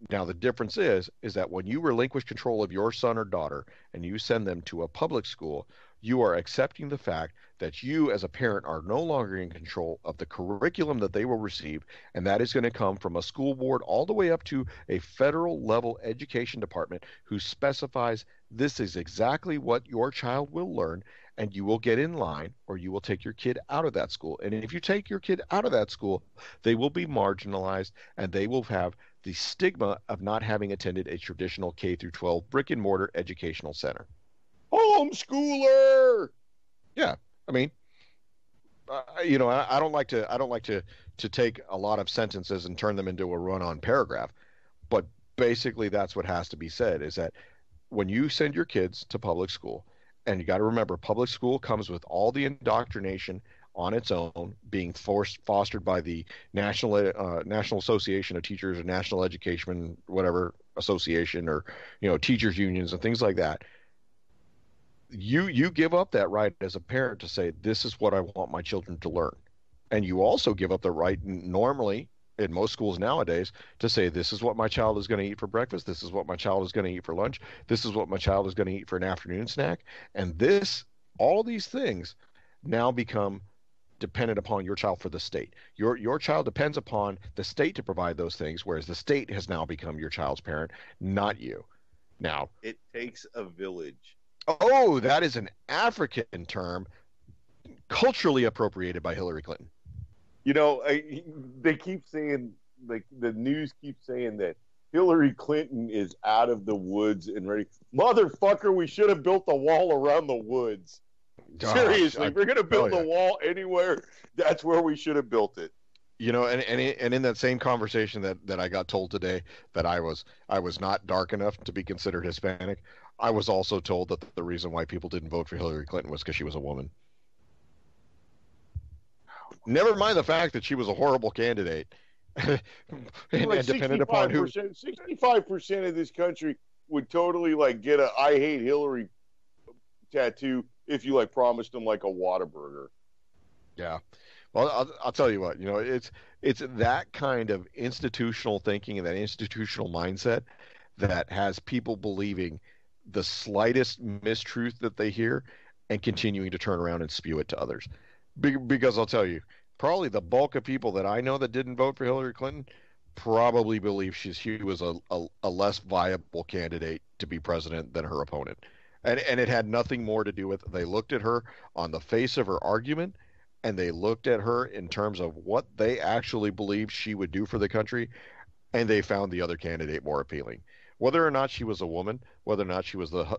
Now, the difference is that when you relinquish control of your son or daughter and you send them to a public school, You are accepting the fact that you as a parent are no longer in control of the curriculum that they will receive, and that is going to come from a school board all the way up to a federal level education department who specifies this is exactly what your child will learn, and you will get in line or you will take your kid out of that school. And if you take your kid out of that school, they will be marginalized and they will have the stigma of not having attended a traditional K through 12 brick and mortar educational center. Homeschooler. Yeah, I mean, I don't like to take a lot of sentences and turn them into a run-on paragraph, but basically that's what has to be said, is that when you send your kids to public school, and you got to remember, public school comes with all the indoctrination on its own, being fostered by the National Association of Teachers or National Education, whatever association, or teachers unions and things like that. You give up that right as a parent to say, this is what I want my children to learn. And you also give up the right, normally in most schools nowadays, to say, this is what my child is going to eat for breakfast, this is what my child is going to eat for lunch, this is what my child is going to eat for an afternoon snack. And all these things now become dependent upon your child for the state. Your child depends upon the state to provide those things, whereas the state has now become your child's parent, not you. Now, it takes a village. Oh, that is an African term, culturally appropriated by Hillary Clinton. They keep saying, like, the news keeps saying that Hillary Clinton is out of the woods and ready. Motherfucker, we should have built a wall around the woods. Seriously, if we're going to build a wall anywhere, that's where we should have built it. And in that same conversation that I got told today that I was not dark enough to be considered Hispanic, I was also told that the reason why people didn't vote for Hillary Clinton was because she was a woman. Never mind the fact that she was a horrible candidate. and dependent upon who. 65% of this country would totally get a "I hate Hillary" tattoo if you promised them a Whataburger. Yeah. Well, I'll tell you what, it's that kind of institutional thinking and that institutional mindset that has people believing the slightest mistruth that they hear and continuing to turn around and spew it to others. Because I'll tell you, probably the bulk of people that I know that didn't vote for Hillary Clinton probably believe she was a less viable candidate to be president than her opponent. And it had nothing more to do with, they looked at her on the face of her argument, and they looked at her in terms of what they actually believed she would do for the country, and they found the other candidate more appealing. Whether or not she was a woman, whether or not she was the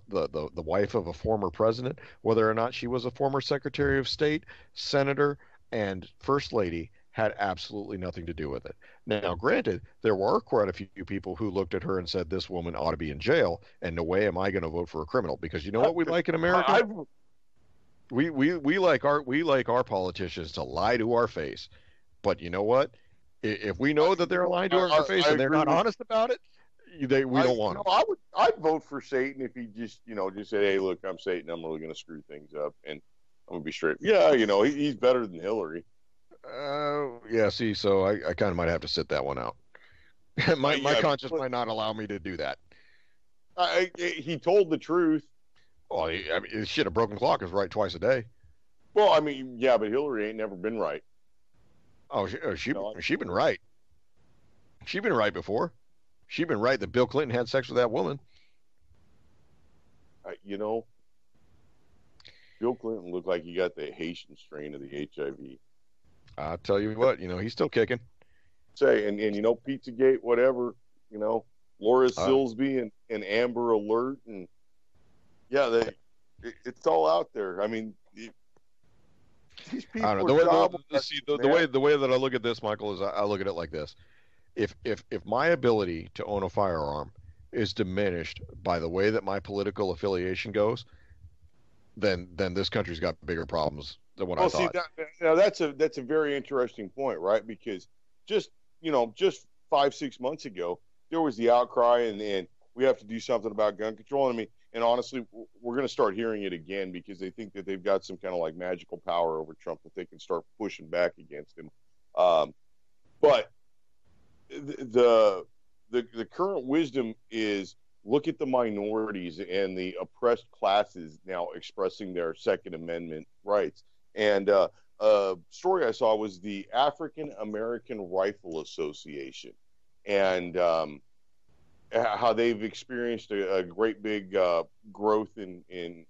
wife of a former president, whether or not she was a former Secretary of State, Senator, and First Lady, had absolutely nothing to do with it. Now, granted, there were quite a few people who looked at her and said, this woman ought to be in jail, and no way am I going to vote for a criminal, because you know what we like in America? We like our politicians to lie to our face. But you know what? If we know that they're lying to our face and they're not honest about it, we don't want them. I'd vote for Satan if he just said, hey, look, I'm Satan, I'm really going to screw things up, and I'm going to be straight. Yeah, he's better than Hillary. Yeah, see, so I kind of might have to sit that one out. my conscience might not allow me to do that. He told the truth. Well, shit, a broken clock is right twice a day. Well, I mean, yeah, but Hillary ain't never been right. Oh, she been right. She been right before. She been right that Bill Clinton had sex with that woman. Bill Clinton looked like he got the Haitian strain of the HIV. I'll tell you what, he's still kicking. Say, and Pizzagate, whatever, Laura Silsby and Amber Alert, and yeah, it's all out there. I mean, these people. I don't know. The way that I look at this, Michael, is I look at it like this: if my ability to own a firearm is diminished by the way that my political affiliation goes, then this country's got bigger problems than what I thought. Now that's a very interesting point, right? Because just 5-6 months ago, there was the outcry, and we have to do something about gun control. And honestly, we're going to start hearing it again because they think that they've got some kind of magical power over Trump that they can start pushing back against him. But the current wisdom is look at the minorities and the oppressed classes now expressing their Second Amendment rights. And a story I saw was the African American Rifle Association, and how they've experienced a great big growth in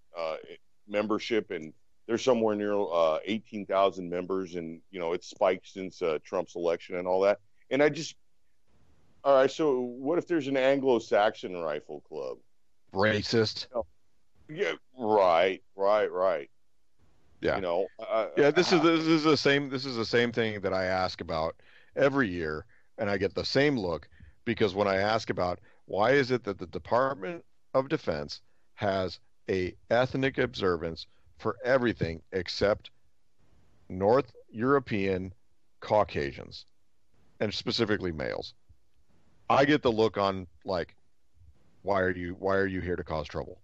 membership, and they're somewhere near 18,000 members, and it's spiked since Trump's election and all that. And all right, so what if there's an Anglo-Saxon rifle club? Racist. Yeah, right. Yeah. Yeah. This is the same thing that I ask about every year, and I get the same look, because when I ask about why is it that the Department of Defense has a ethnic observance for everything except North European Caucasians, and specifically males, I get the look on like, why are you here to cause trouble?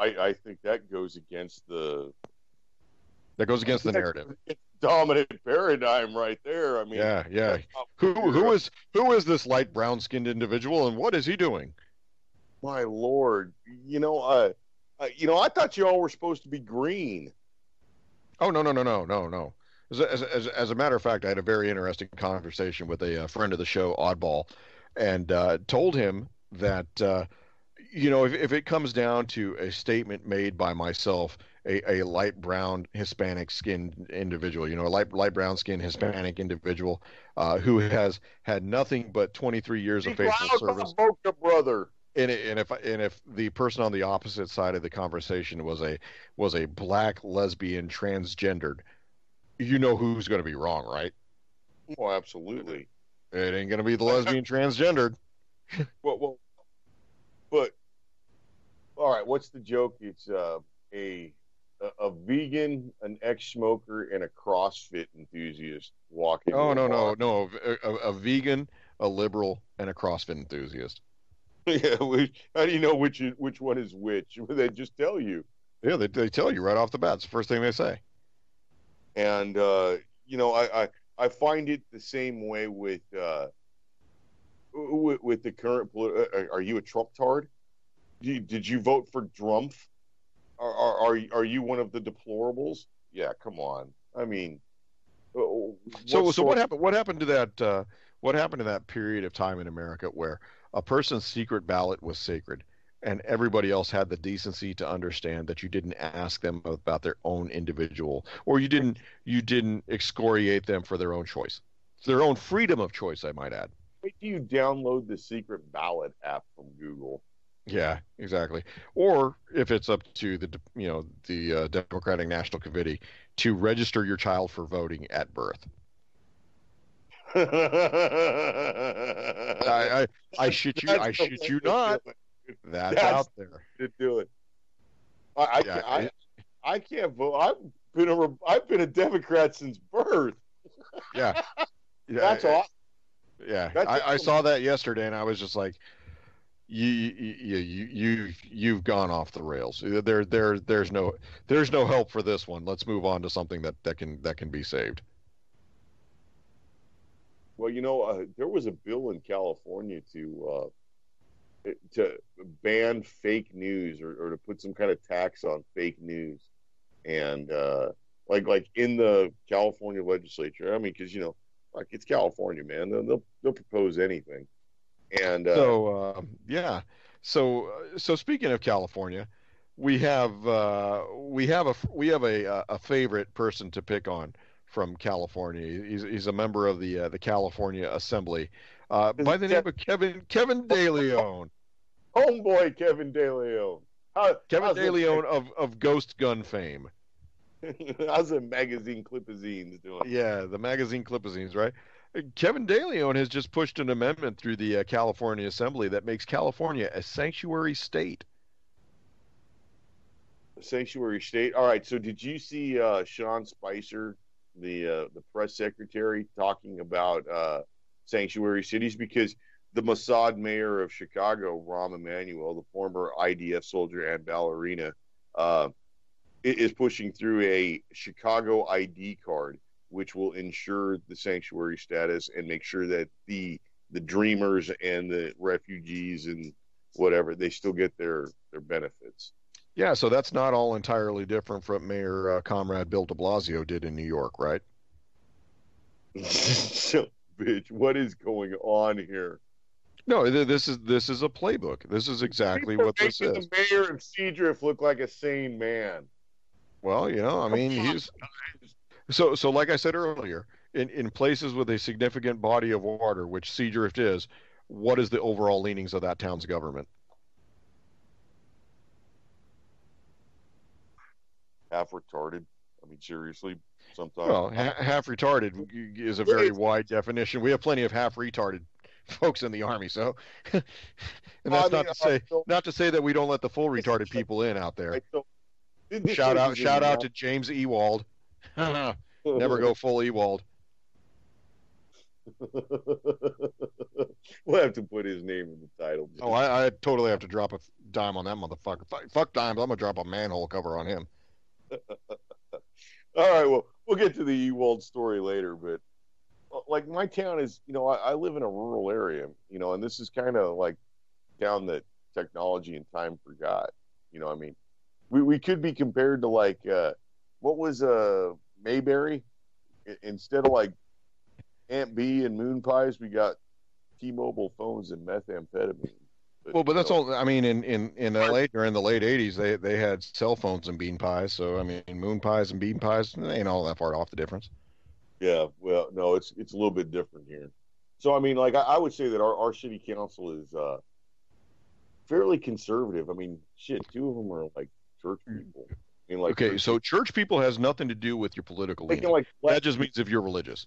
I think that goes against the narrative. Dominant paradigm right there. I mean, yeah. Who is this light brown skinned individual, and what is he doing? My Lord, I thought you all were supposed to be green. Oh, no. As a matter of fact, I had a very interesting conversation with a friend of the show, Oddball, and told him that if it comes down to a statement made by myself, a light brown Hispanic skinned individual, a light brown skinned Hispanic individual who has had nothing but 23 years of faithful service, Boca brother. And if the person on the opposite side of the conversation was a black lesbian transgendered, you know who's going to be wrong, right? Oh, absolutely. It ain't going to be the lesbian transgendered. Well, but all right. What's the joke? It's a vegan, an ex-smoker, and a CrossFit enthusiast walking. Oh, no. A vegan, a liberal, and a CrossFit enthusiast. Yeah. How do you know which one is which? They just tell you. Yeah, they tell you right off the bat. It's the first thing they say. And I find it the same way with the current. Are you a Trump tard? Did you vote for Drumpf? Are you one of the deplorables? Yeah, come on. I mean, so what happened? What happened to that? What happened to that period of time in America where a person's secret ballot was sacred, and everybody else had the decency to understand that you didn't ask them about their own individual, or you didn't excoriate them for their own choice, their own freedom of choice, I might add. Wait till you download the secret ballot app from Google. Yeah, exactly. Or if it's up to the Democratic National Committee to register your child for voting at birth. I shit you not. That's out there. To do it. I can't vote. I've been a Democrat since birth. Yeah. That's awesome. Yeah, I saw that yesterday, and I was just like, you've gone off the rails. There's no help for this one. Let's move on to something that can be saved. Well, there was a bill in California to ban fake news or to put some kind of tax on fake news, and like in the California legislature. I mean, because it's California, man. They'll propose anything. And so speaking of California, we have a favorite person to pick on from California. He's a member of the California Assembly by the name of Kevin De Leon. Homeboy Kevin De Leon. Kevin De Leon of Ghost Gun fame. How's the magazine Clipazines doing? Yeah, the magazine Clipazines, right? Kevin De Leon has just pushed an amendment through the California Assembly that makes California a sanctuary state. A sanctuary state? All right, so did you see Sean Spicer, the press secretary, talking about sanctuary cities? Because the Mossad mayor of Chicago, Rahm Emanuel, the former IDF soldier and ballerina, is pushing through a Chicago ID card, which will ensure the sanctuary status and make sure that the the dreamers and the refugees and whatever, they still get their benefits. Yeah, so that's not all entirely different from Mayor Comrade Bill de Blasio did in New York, right? So, bitch, what is going on here? No, this is a playbook. This is exactly People what are this making is. the mayor of Seadrift look like a sane man. Well, I mean, he's so like I said earlier, in places with a significant body of water, which Seadrift is, what is the overall leanings of that town's government? Half retarded. I mean, seriously, sometimes. Well, half retarded is a very wide definition. We have plenty of half retarded folks in the army, so and that's not to say that we don't let the full retarded people in out there. Right, so Shout out to James Ewald. Never go full Ewald. We'll have to put his name in the title. Oh, I totally have to drop a dime on that motherfucker. Fuck dimes. I'm gonna drop a manhole cover on him. All right, well, we'll get to the Ewald story later, but like my town is, I live in a rural area, and this is kind of like town that technology and time forgot. I mean, we could be compared to like what was Mayberry. Instead of like Aunt B and moon pies, we got T-Mobile phones and methamphetamine. But that's all. I mean, in LA during the late '80s, they had cell phones and bean pies. So I mean, moon pies and bean pies, they ain't all that far off the difference. Yeah, well, no, it's a little bit different here. So I mean, like I would say that our city council is fairly conservative. I mean, shit, two of them are like church people. I mean, like, okay, so church people has nothing to do with your political leaning. Like, that just means if you're religious.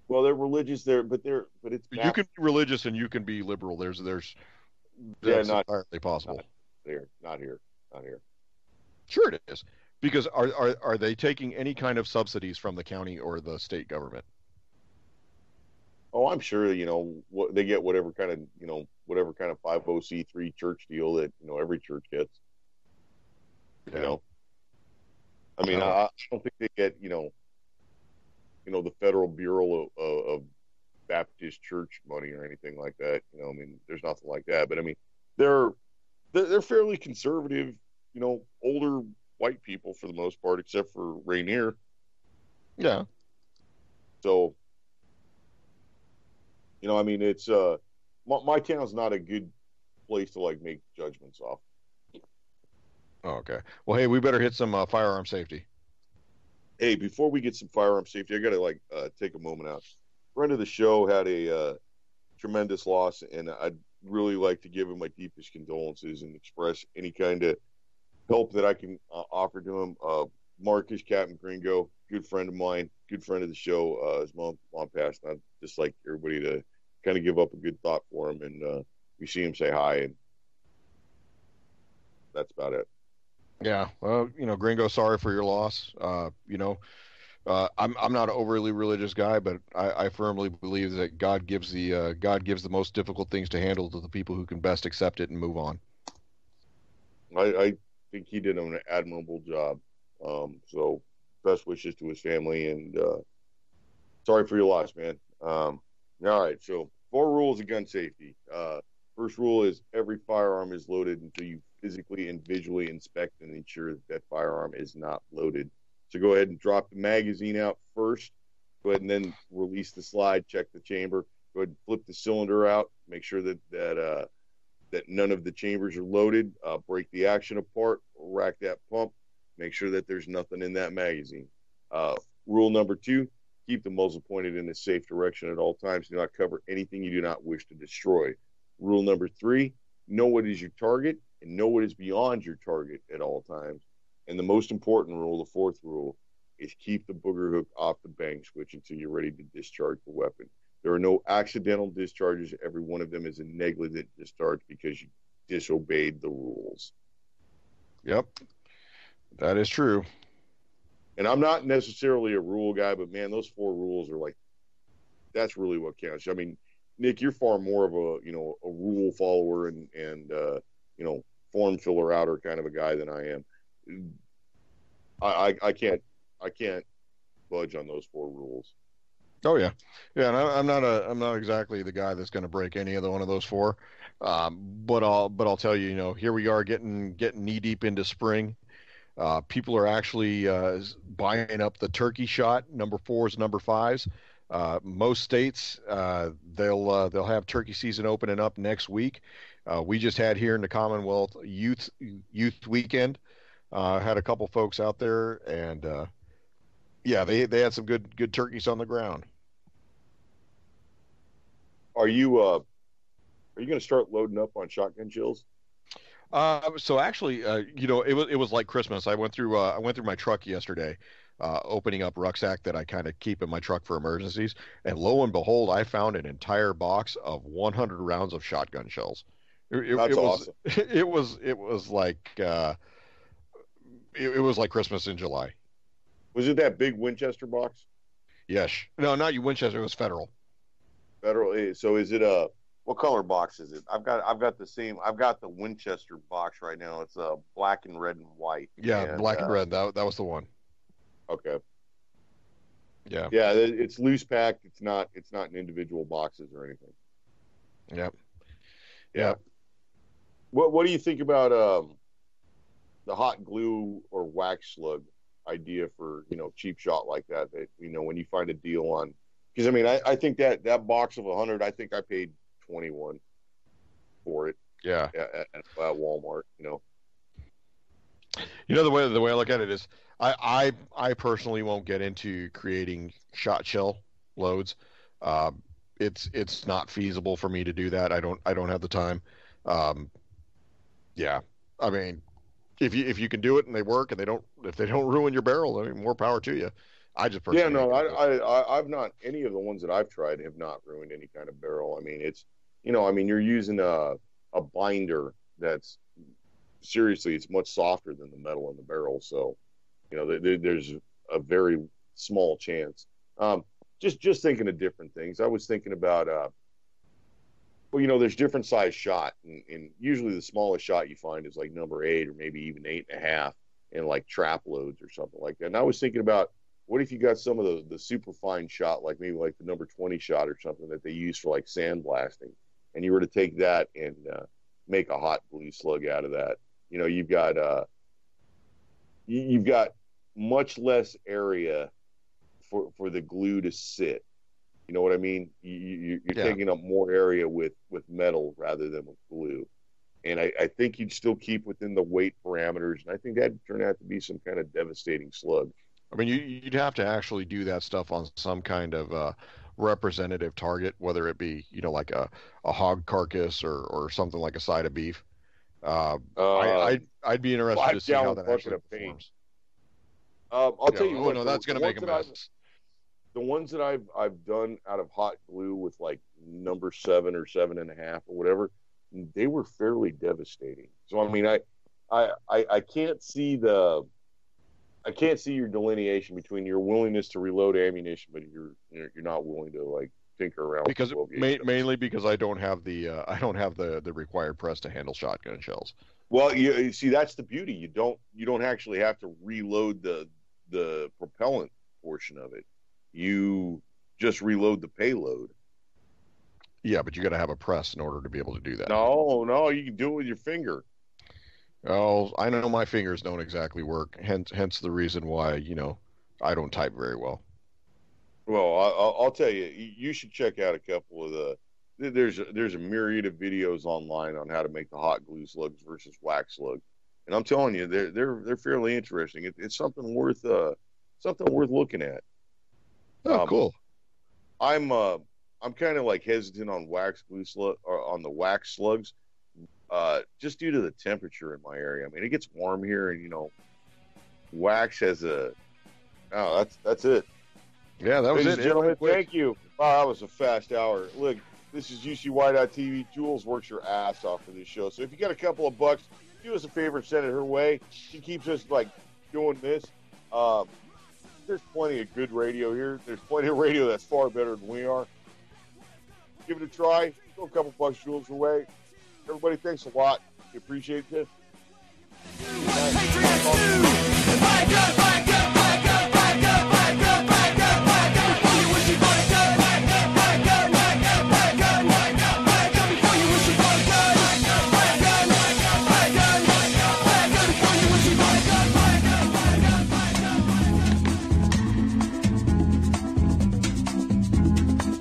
Well, they're religious there, but it's you can be religious and you can be liberal. That's entirely possible. Not here. Sure, it is, because are they taking any kind of subsidies from the county or the state government? Oh, I'm sure what they get, whatever kind of 50c3 church deal that every church gets. Yeah. I mean, I don't think they get the Federal Bureau of Baptist Church money or anything like that. I mean, there's nothing like that. But I mean, they're fairly conservative, older white people for the most part, except for Rainier. Yeah. So, I mean, it's my town's not a good place to like make judgments off. Oh, okay. Well, hey, we better hit some firearm safety. Hey, before we get some firearm safety, I got to take a moment out. Friend of the show had a tremendous loss, and I'd really like to give him my deepest condolences and express any kind of help that I can offer to him. Marcus, Captain Gringo, good friend of mine, good friend of the show. His mom passed, and I'd just like everybody to kind of give up a good thought for him, and we see him, say hi, and that's about it. Yeah, well, Gringo, sorry for your loss. I'm not an overly religious guy, but I firmly believe that God gives the most difficult things to handle to the people who can best accept it and move on. I think he did an admirable job. So best wishes to his family, and sorry for your loss, man. All right, so 4 rules of gun safety. First rule is every firearm is loaded until you physically and visually inspect and ensure that firearm is not loaded. So go ahead and drop the magazine out first. Go ahead and then release the slide, check the chamber. Go ahead and flip the cylinder out. Make sure that none of the chambers are loaded. Break the action apart. Rack that pump. Make sure that there's nothing in that magazine. Rule number 2, keep the muzzle pointed in a safe direction at all times. Do not cover anything you do not wish to destroy. Rule number 3, know what is your target and know what is beyond your target at all times. And the most important rule, the 4th rule, is keep the booger hook off the bang switch until you're ready to discharge the weapon. There are no accidental discharges. Every one of them is a negligent discharge because you disobeyed the rules. Yep, that is true. And I'm not necessarily a rule guy, but man, those 4 rules are like, that's really what counts. I mean, Nick, you're far more of a rule follower and form filler outer kind of a guy than I am. I can't budge on those 4 rules. Oh yeah, yeah. And I'm not exactly the guy that's going to break any other one of those four. But I'll tell you, here we are getting knee deep into spring. People are actually buying up the turkey shot number fours, number fives. Most states they'll have turkey season opening up next week. We just had here in the Commonwealth youth weekend. Had a couple folks out there, and yeah, they had some good turkeys on the ground. Are you going to start loading up on shotgun shells? So actually, it was like Christmas. I went through my truck yesterday, opening up rucksack that I kind of keep in my truck for emergencies, and lo and behold, I found an entire box of 100 rounds of shotgun shells. That's It was awesome. it was like it was like Christmas in July. Was it that big Winchester box? Yes, no, not you Winchester. It was Federal. Federal. So is it what color box is it? I've got the same. I've got the Winchester box right now. It's black and red and white. Yeah, And, black and red. That was the one. Okay. Yeah. Yeah, it's loose packed. It's not in individual boxes or anything. Yep. Yeah. What do you think about the hot glue or wax slug idea for cheap shot like that when you find a deal on, because I mean I think that box of 100, I think I paid 21 for it. Yeah. At Walmart. The way I look at it is I personally won't get into creating shot shell loads. It's not feasible for me to do that. I don't have the time. Yeah. I mean, if you can do it and they work and if they don't ruin your barrel, I mean, more power to you. I just personally I've not, any of the ones that I've tried have not ruined any kind of barrel. I mean, it's you're using a binder that's seriously, it's much softer than the metal in the barrel, so there's a very small chance. Just thinking of different things. I was thinking about there's different size shot, and usually the smallest shot you find is like number 8 or maybe even 8.5, and like trap loads or something like that. And I was thinking about, what if you got some of the super fine shot, like maybe like the number 20 shot or something that they use for like sandblasting, and you were to take that and make a hot glue slug out of that. You've got much less area for the glue to sit. You know what I mean? You're taking up more area with metal rather than with glue. And I think you'd still keep within the weight parameters. And I think that'd turn out to be some kind of devastating slug. I mean, you'd have to actually do that stuff on some kind of representative target, whether it be, like a hog carcass or something like a side of beef. I'd be interested to see how that actually performs. I'll tell you what. No, that's going to make a mess. The ones that I've done out of hot glue with like number 7 or 7.5 or whatever, they were fairly devastating. So I mean, I can't see your delineation between your willingness to reload ammunition, but you're not willing to like tinker around. Because mainly because I don't have the required press to handle shotgun shells. Well, you see, that's the beauty. You don't actually have to reload the propellant portion of it. You just reload the payload. Yeah, but you got to have a press in order to be able to do that. No, you can do it with your finger. Oh, I know my fingers don't exactly work. Hence the reason why I don't type very well. Well, I'll tell you, you should check out a couple of there's a myriad of videos online on how to make the hot glue slugs versus wax slugs, and I'm telling you, they're fairly interesting. It's something worth looking at. Oh, cool. I'm kind of like hesitant on wax glue slug or on the wax slugs, just due to the temperature in my area. I mean, it gets warm here, and wax has that's it. Yeah, that was Ladies it. and gentlemen, thank you. Wow, that was a fast hour. Look, this is UCY.TV. Jules works her ass off for this show. So if you got a couple of bucks, do us a favor and send it her way. She keeps us like doing this. There's plenty of good radio here. There's plenty of radio that's far better than we are. Give it a try. Throw a couple bucks, Jules, her way. Everybody, thanks a lot. We appreciate it. Patriots do. Fight good, fight good, fight good, fight good, fight good, fight good, fight good. You wish you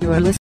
You are listening